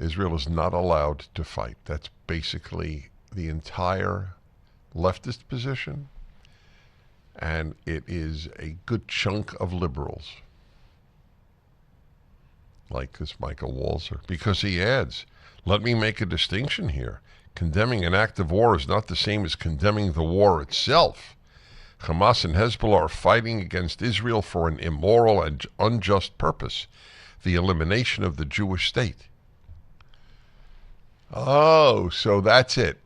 Israel is not allowed to fight. That's basically the entire leftist position, and it is a good chunk of liberals, like this Michael Walzer, because he adds, let me make a distinction here. Condemning an act of war is not the same as condemning the war itself. Hamas and Hezbollah are fighting against Israel for an immoral and unjust purpose, the elimination of the Jewish state. Oh, so that's it.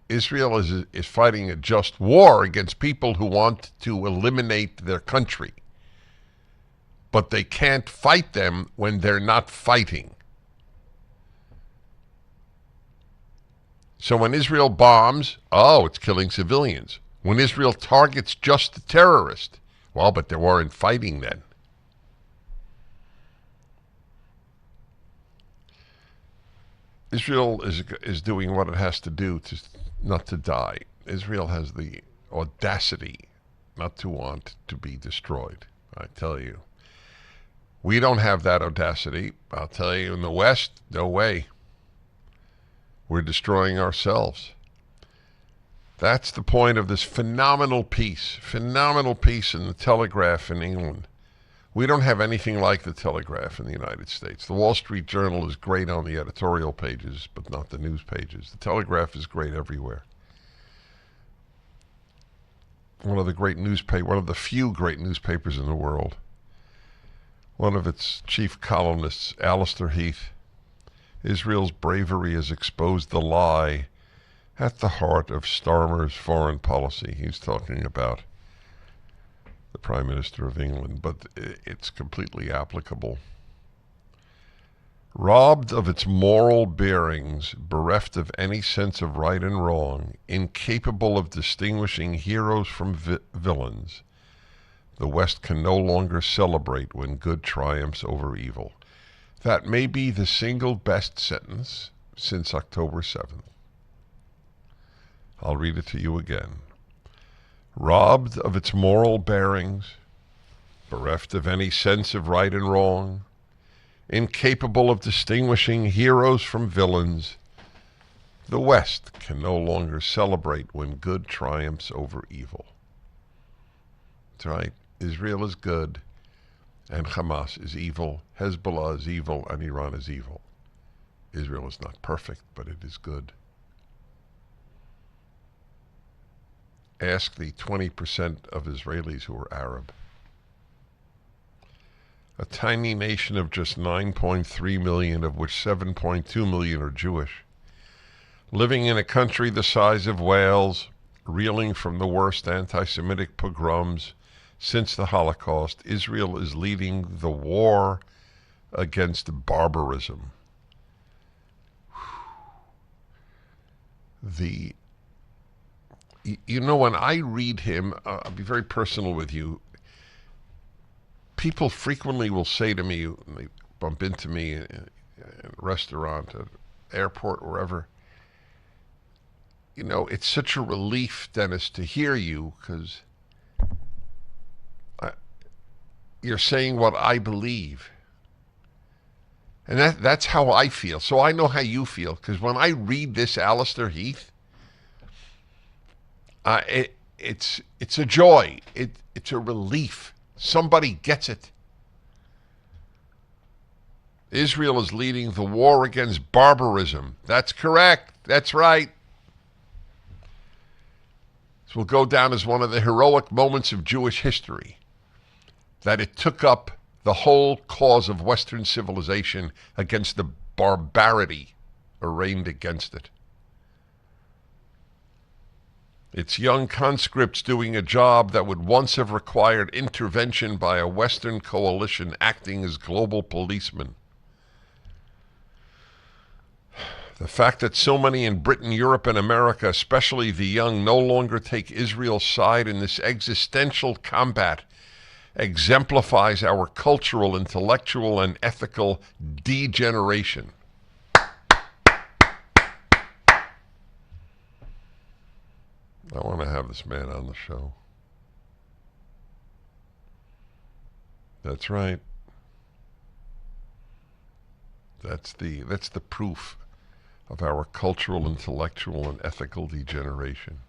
Israel is fighting a just war against people who want to eliminate their country. But they can't fight them when they're not fighting. So when Israel bombs, it's killing civilians. When Israel targets just the terrorist, but they weren't fighting then. Israel is doing what it has to do to not to die. Israel has the audacity not to want to be destroyed. I tell you. We don't have that audacity. I'll tell you, in the West, no way. We're destroying ourselves. That's the point of this phenomenal piece in the Telegraph in England. We don't have anything like the Telegraph in the United States. The Wall Street Journal is great on the editorial pages, but not the news pages. The Telegraph is great everywhere. One of the few great newspapers in the world. One of its chief columnists, Alistair Heath, Israel's bravery has exposed the lie at the heart of Starmer's foreign policy. He's talking about the Prime Minister of England, but it's completely applicable. Robbed of its moral bearings, bereft of any sense of right and wrong, incapable of distinguishing heroes from villains, the West can no longer celebrate when good triumphs over evil. That may be the single best sentence since October 7th. I'll read it to you again. Robbed of its moral bearings, bereft of any sense of right and wrong, incapable of distinguishing heroes from villains, the West can no longer celebrate when good triumphs over evil. That's right. Israel is good, and Hamas is evil, Hezbollah is evil, and Iran is evil. Israel is not perfect, but it is good. Ask the 20% of Israelis who are Arab. A tiny nation of just 9.3 million, of which 7.2 million are Jewish, living in a country the size of Wales, reeling from the worst anti-Semitic pogroms since the Holocaust, Israel is leading the war against barbarism. When I read him, I'll be very personal with you. People frequently will say to me, when they bump into me in a restaurant, at an airport, wherever, it's such a relief, Dennis, to hear you, because you're saying what I believe. And that's how I feel. So I know how you feel, because when I read this Alistair Heath, it's a joy. It's a relief. Somebody gets it. Israel is leading the war against barbarism. That's correct. That's right. This will go down as one of the heroic moments of Jewish history, that it took up the whole cause of Western civilization against the barbarity arraigned against it. It's young conscripts doing a job that would once have required intervention by a Western coalition acting as global policemen. The fact that so many in Britain, Europe, and America, especially the young, no longer take Israel's side in this existential combat exemplifies our cultural, intellectual, and ethical degeneration. I want to have this man on the show. That's right. That's the proof of our cultural, intellectual, and ethical degeneration.